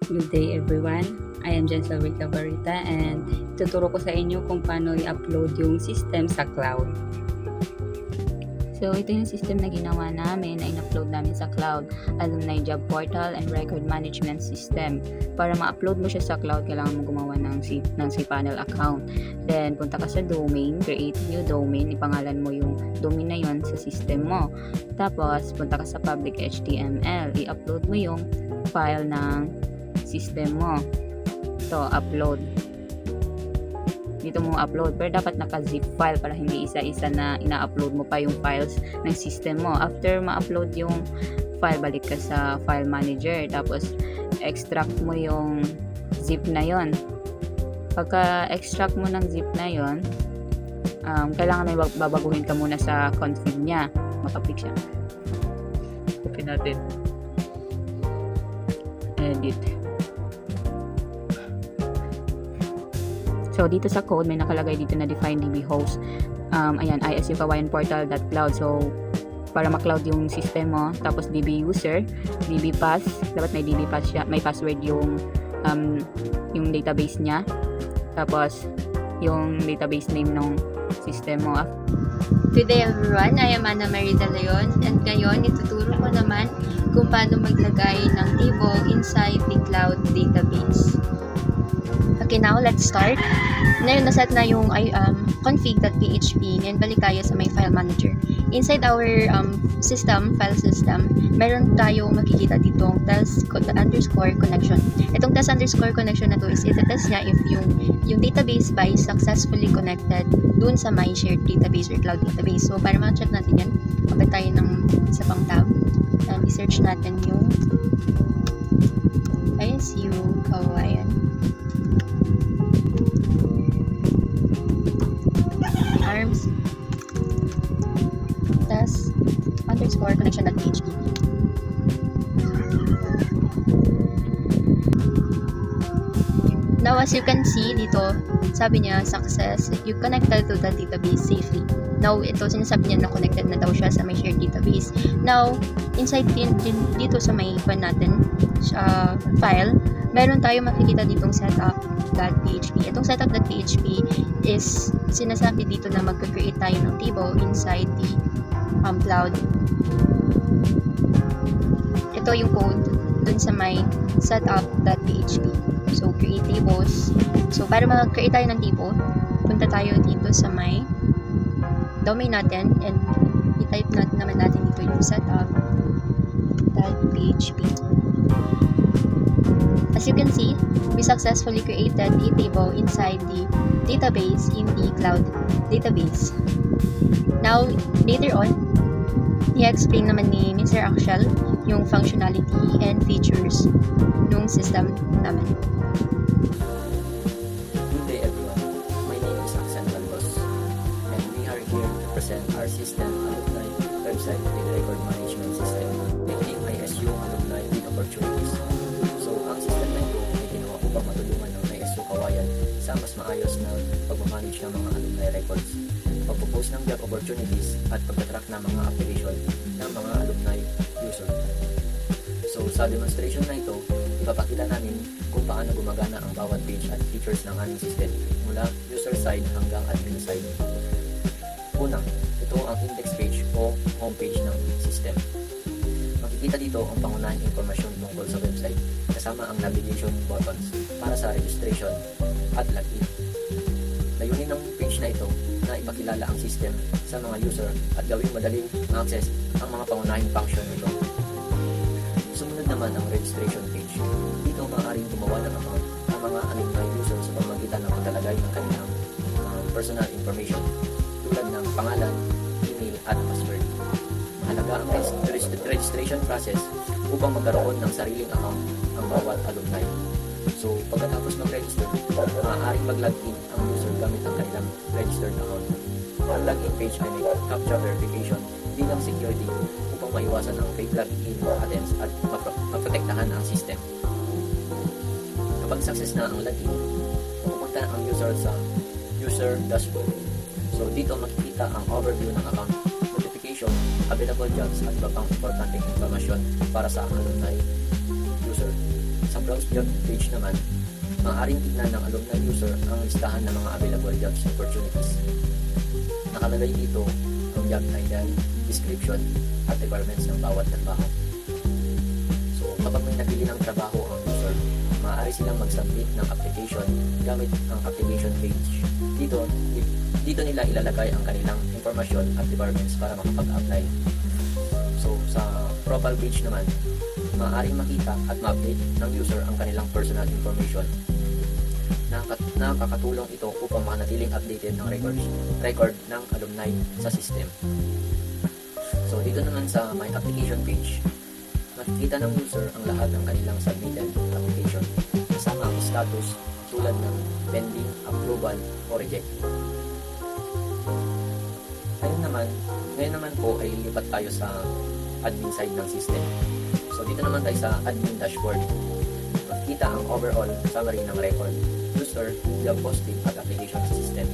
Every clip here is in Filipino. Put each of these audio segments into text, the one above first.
Good day everyone, I am Jensel Rica Barita and tuturo ko sa inyo kung paano i-upload yung system sa cloud. So ito yung system na ginawa namin na in-upload namin sa cloud, Alumni Job Portal and Record Management System. Para ma-upload mo siya sa cloud, kailangan mo gumawa ng cPanel account. Then punta ka sa domain, create new domain, ipangalan mo yung domain na yon sa system mo. Tapos punta ka sa public HTML, i-upload mo yung file ng system mo. Ito, upload. Dito mo upload, pero dapat naka-zip file para hindi isa-isa na ina-upload mo pa yung files ng system mo. After ma-upload yung file, balik ka sa file manager, tapos extract mo yung zip na yon. Pagka-extract mo ng zip na yon, kailangan may babaguhin ka muna sa config niya. Makapik siya. Open natin. Edit. So, dito sa code, may nakalagay dito na define DB host. Ayan, isukawayanportal.cloud. So, para ma-cloud yung system mo. Tapos, DB user, DB pass. Dapat may DB pass siya. May password yung database niya. Tapos, yung database name ng system mo. Good day everyone, I am Ana Marie De Leon and ngayon ituturo ko naman kung paano maglagay ng table inside the cloud database. Okay, now let's start. Ngayon naset na yung config.php and balik tayo sa my file manager. Inside our file system, meron tayong makikita ditong test_connection. Itong test_connection na to is itetest niya if yung database ba is successfully connected dun sa my shared database or cloud database. So, para ma-check natin yan, kapag tayo ng isa pang tab, i-search natin yung ISU Kawayan. Arms test_connection.php. Now, as you can see dito, sabi niya, success, you connected to the database safely. Now, ito, sinasabi niya na connected na daw siya sa my shared database. Now, inside dito sa may file, meron tayo makikita ditong setup.php. Itong setup.php is sinasabi dito na mag-create tayo ng table inside the cloud. Ito yung code dun sa may setup.php. So, create tables. So, para mag-create tayo ng table, punta tayo dito sa may domain natin and i-type naman natin dito yung setup.php. As you can see, we successfully created a table inside the database in the cloud database. Now, later on, i-explain naman ni Mr. Akshel yung functionality and features ng system naman. Good day everyone, my name is Aksan Galvos and we are here to present our system alumni website with record management system making ISU alumni with opportunities. So ang system na ito ay ginawa upang matulungan ng ISU Kawayan sa mas maayos na pagmamanage ng mga alumni records, pagpo-post ng job opportunities at pagtatrack ng mga application ng mga alumni user. So sa demonstration na ito, ipapakita namin kung paano gumagana ang bawat page at features ng aming system mula user side hanggang admin side. Una, ito ang index page o homepage ng system. Makikita dito ang pangunahing impormasyon tungkol sa website kasama ang navigation buttons para sa registration at login. Layunin ng page na ito na ipakilala ang system sa mga user at gawing madaling ma-access ang mga pangunahing function nito. Sumunod naman ang registration page. Dito maaaring gumawa ng account ang mga alumni user sa pamamagitan ng paglalagay ng kanilang personal information tulad ng pangalan, email at password. Mahalaga ang registration process upang magkaroon ng sariling account ang bawat alumni. So, pagkatapos mag-register, maaaring mag-login ang user gamit ang kanilang registered account. Ang login page ay may CAPTCHA verification bilang security upang maiwasan ang fake login attempts at maprotektahan ang system. Kapag success na ang login, pupunta ang user sa user dashboard. So dito makikita ang overview ng account, notification, available jobs at iba pang importanteng informasyon para sa alumni user. Sa Browse Job page naman, maaaring tignan ng alumni user ang listahan ng mga available jobs opportunities. Nakalagay dito ang job title, description, at requirements ng bawat trabaho. So, kapag may napili ng trabaho ang user, maaari silang mag-submit ng application gamit ang application page. Dito nila ilalagay ang kanilang informasyon at requirements para makapag-apply. So, sa profile page naman, maaaring makita at ma-update ng user ang kanilang personal information. Nakakatulong ito upang manatiling updated ng record ng alumni sa system. So, dito naman sa My Application page, makikita ng user ang lahat ng kanilang submitted application kasama ang status tulad ng pending, approval, o reject. Ngayon naman po ay lilipat tayo sa admin side ng system. So, dito naman tayo sa admin dashboard. Makikita ang overall summary ng record, user, job posting, at application sa system.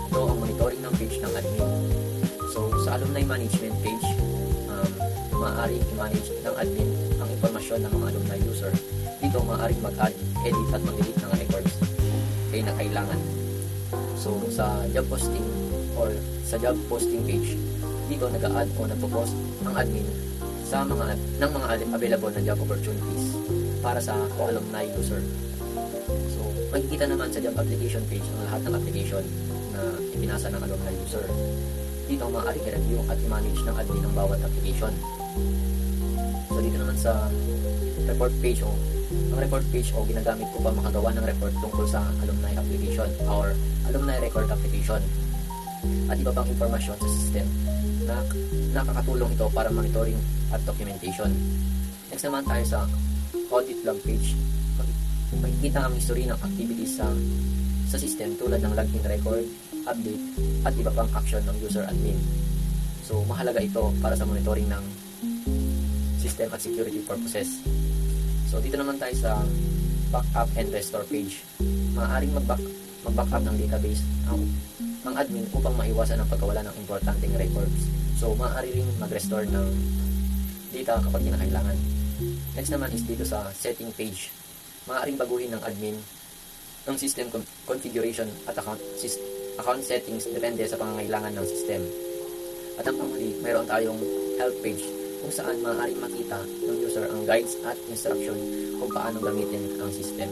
Ito ang monitoring ng page ng admin. So, sa alumni management page, maaaring i-manage ng admin ang informasyon ng mga alumni user. Dito, maaaring mag-add, edit, at mag-delete ng records na kailangan. So, sa job posting or sa job posting page, dito nag-add o nagpo-post ang admin sa mga available na job opportunities para sa alumni user. So, makikita naman sa job application page ang lahat ng application na ipinasa ng alumni user. Dito, maaari i-review at i-manage ng admin ang bawat application. So, dito naman sa report page ang report page ginagamit ko pa makagawa ng report tungkol sa alumni application or alumni record application at iba pang informasyon sa system na nakakatulong ito para monitoring at documentation. Next naman tayo sa audit log page. Makikita ang history ng activities sa system tulad ng login record, update, at iba pang action ng user admin. So, mahalaga ito para sa monitoring ng system at security purposes. So, dito naman tayo sa backup and restore page. Maaaring mag-backup ng database ang admin upang maiwasan ang pagkawala ng importanteng records. So, maaari rin mag-restore ng data kapag kinakailangan. Next naman is dito sa setting page. Maaaring baguhin ng admin ng system configuration at account settings depende sa pangangailangan ng system. At ang panghuli, mayroon tayong help page kung saan maaaring makita ng user ang guides at instruction kung paano gamitin ang system.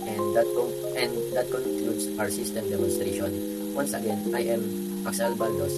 And that concludes our system demonstration. Once again, I am Axel Baldos,